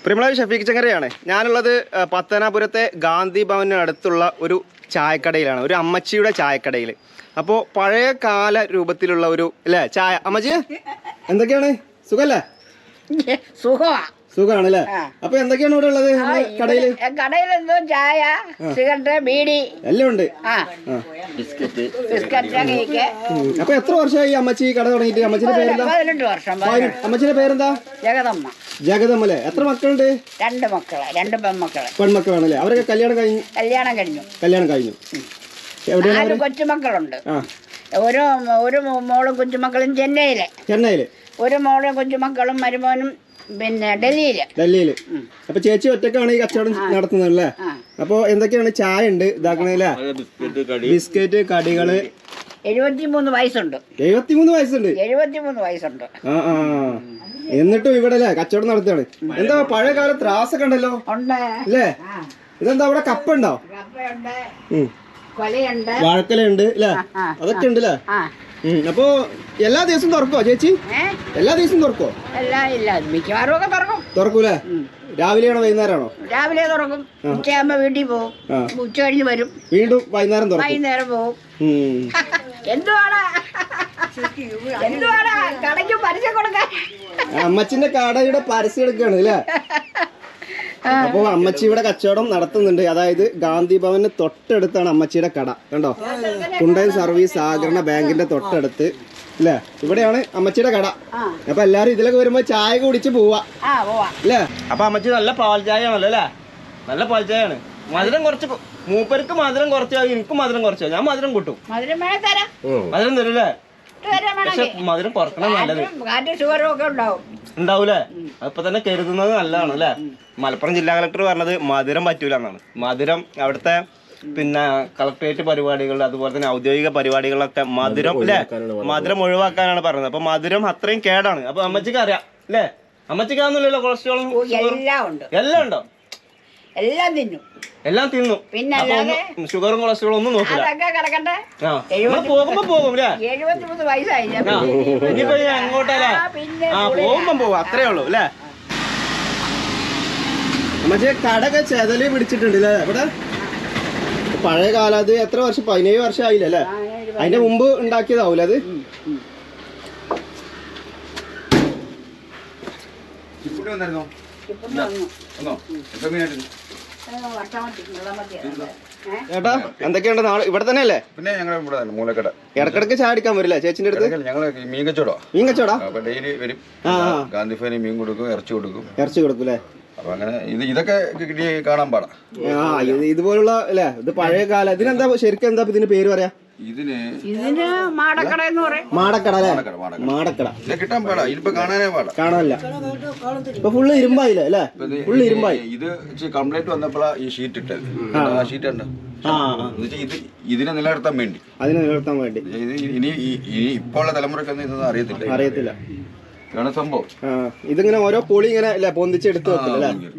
പ്രിയമുള്ള ഷഫീഖ് ചങ്ങരയാണ്. ഞാനുള്ളത് പത്തനാപുരത്തെ ഗാന്ധി ഭവന് അടുത്തുള്ള ഒരു ചായക്കടയിലാണ്, ഒരു അമ്മച്ചിയുടെ ചായക്കടയിൽ. അപ്പോൾ പഴയ കാല രൂപത്തിലുള്ള ഒരു അല്ലേ ചായ. അമ്മച്ചി എന്തൊക്കെയാണ്, സുഖല്ലേ? സുഖമാണ് അല്ലേ? അപ്പൊ എന്തൊക്കെയാണ് ഇവിടെ ഉള്ളത് കടയില്? കടയിലെന്തോ ചായ, സിഗരറ്റ്, ബീഡി എല്ലാം ഉണ്ട്. അപ്പൊ എത്ര വർഷമായി അമ്മച്ചി കട തുടങ്ങിയിട്ട്? അമ്മച്ചിന്റെ പേരെന്താ? 18 വർഷം. അമ്മച്ചിന്റെ പേരെന്താ? ജഗദമ്മ. ജഗദമ്മ അല്ലേ? എത്ര മക്കളുണ്ട്? 2 മക്കള്, 2 പെൺമക്കള്. പെൺമക്കളാണല്ലേ? അവരൊക്കെ കല്യാണം കഴിഞ്ഞു? കല്യാണം കഴിഞ്ഞു. 4 കൊച്ചുമക്കളുണ്ട്. ഒരു മോളും കൊച്ചുമക്കളും ചെന്നൈയില്, ഒരു മോളും കൊച്ചുമക്കളും മരുമോനും പിന്നെ ഡൽഹിയില്. അപ്പൊ ചേച്ചി ഒറ്റക്കാണ് ഈ കച്ചവടം നടത്തുന്നത് അല്ലേ? അപ്പൊ എന്തൊക്കെയാണ്? ചായ ഉണ്ട്, ഇതാക്കണല്ലേ, ബിസ്ക്കറ്റ്, കടികള്. 73 വയസ്സുണ്ട്. 73 വയസ്സുണ്ട്. എന്നിട്ടും ഇവിടെ അല്ലേ കച്ചവടം നടത്തുകയാണ്. എന്താ പഴയ കാല ത്രാസൊക്കെ ഉണ്ടല്ലോ അല്ലേ? ഇതെന്താ അവിടെ കപ്പ ഉണ്ടോ? വാഴക്കലുണ്ട് അല്ലേ? അതൊക്കെ ഉണ്ട് അല്ലേ? അപ്പൊ എല്ലാ ദിവസവും തുറക്കോ ചേച്ചി? എല്ലാ ദിവസവും തുറക്കോ? മിക്കവാറും തുറക്കൂലേ? രാവിലെയാണോ വൈകുന്നേരമാണോ? രാവിലെ തുറക്കും, ഉച്ചയാകുമ്പോ വീട്ടിൽ പോകും, ഉച്ച കഴിഞ്ഞ് വരും, വീണ്ടും വൈകുന്നേരം പോകും. എന്തുവാടാ കടയ്ക്ക് പരസ്യം കൊടുക്കാൻ? അമ്മച്ചിന്റെ കടയുടെ പരസ്യം എടുക്കുകയാണ് അല്ലേ? അപ്പൊ അമ്മച്ചി ഇവിടെ കച്ചവടം നടത്തുന്നുണ്ട്. അതായത് ഗാന്ധി ഭവന് തൊട്ടടുത്താണ് അമ്മച്ചിയുടെ കട. കണ്ടോ, കുണ്ടൻ സർവീസ് സഹകരണ ബാങ്കിന്റെ തൊട്ടടുത്ത് അല്ലേ? ഇവിടെയാണ് അമ്മച്ചിയുടെ കട. അപ്പൊ എല്ലാരും ഇതിലൊക്കെ വരുമ്പോ ചായ കുടിച്ച് പോവാ അല്ലേ? അപ്പൊ അമ്മച്ചി നല്ല പാൽ ചായ ആണല്ലോ അല്ലേ? നല്ല പാൽ ചായയാണ്. മധുരം കുറച്ച്, മൂപ്പർക്ക് മധുരം കുറച്ചാ, എനിക്കും മധുരം കുറച്ചാ. ഞാൻ മധുരം കൂട്ടും. മധുരം തരൂല്ലേ? പക്ഷെ മധുരം കുറക്കണം, നല്ലത് ഉണ്ടാവൂലേ? അപ്പൊ തന്നെ കരുതുന്നത് നല്ലതാണ് അല്ലേ? മലപ്പുറം ജില്ലാ കളക്ടർ പറഞ്ഞത് മധുരം പറ്റൂല എന്നാണ്. മധുരം അവിടുത്തെ പിന്നെ കളക്ടറേറ്റ് പരിപാടികൾ, അതുപോലെ തന്നെ ഔദ്യോഗിക പരിപാടികളിലൊക്കെ മധുരം അല്ലേ, മധുരം ഒഴിവാക്കാനാണ് പറഞ്ഞത്. അപ്പൊ മധുരം അത്രയും കേടാണ്. അപ്പൊ അമ്മച്ചിക്ക് അറിയാം അല്ലേ? അമ്മച്ചിക്കാന്നില്ലല്ലോ കൊളസ്ട്രോളും എല്ലാം ഉണ്ടോ? എല്ലാം തിന്നു. പിന്നെ ഷുഗറും കൊളസ്ട്രോളും ഒന്നും നോക്കില്ല. പോകുമ്പോ പോകും അല്ലേ? 73 വയസ്സായി. ഇനിയിപ്പോ അങ്ങോട്ടല്ലേ? പോകുമ്പോ പോകും, അത്രേ ഉള്ളൂ അല്ലേ? അമ്മച്ചി കടയൊക്കെ ചെതല് പിടിച്ചിട്ടുണ്ട് അല്ലേ ഇവിടെ? പഴയ കാലം, അത് എത്ര വർഷം? 17 വർഷം ആയില്ലേ അല്ലേ? അതിന്റെ മുമ്പ് ഉണ്ടാക്കിയതാവൂല അത്? ചേട്ടാ എന്തൊക്കെയുണ്ട്? നാളെ ഇവിടെ തന്നെ അല്ലേ? പിന്നെ ഞങ്ങൾ ഇവിടെ തന്നെ മൂലക്കട. ഇടക്കിടക്ക് ചായ അടിക്കാൻ വരില്ല ചേച്ചിന്റെ അടുത്ത്? ഞങ്ങള് മീൻ കച്ചവടാ. അപ്പൊ ഡെയിലി വരും. ഗാന്ധി ഫാനി മീൻ കൊടുക്കും, ഇറച്ചി കൊടുക്കൂലേ? അപ്പൊ അങ്ങനെ ഇതൊക്കെ കാണാൻ പാടാ. ഇതുപോലുള്ള അല്ലേ? ഇത് പഴയ കാലം. ഇതിനെന്താ ശരിക്കും എന്താ ഇതിന് പേര് പറയാ? ഇതിന് മാടക്കട എന്ന് പറയും. മാടക്കട അല്ലേ? മാടക്കട കിട്ടാൻ പാടാ, ഇതിപ്പോ കാണാനേ പാടാ. കാണാനില്ല. ഇപ്പൊ ഫുള്ള് ഇരുമ്പായില്ലേ അല്ലേ? ഫുള്ള് ഇരുമ്പായി. ഇത് കംപ്ലൈന്റ് വന്നപ്പോഴാ ഈ ഷീറ്റ് ഇട്ടത്. ആ ഷീറ്റ് ഉണ്ട്. ഇതിനെ നിലനിർത്താൻ വേണ്ടി. ഇനി ഇപ്പോൾ ഉള്ള തലമുറക്കൊന്നും ഇതൊന്നും അറിയത്തില്ല. ഇതാണ് സംഭവം. ഇതിങ്ങനെ ഓരോ പൊളി ഇങ്ങനെ പൊന്തിച്ചെടുത്ത് വെക്കില്ല അല്ലേ?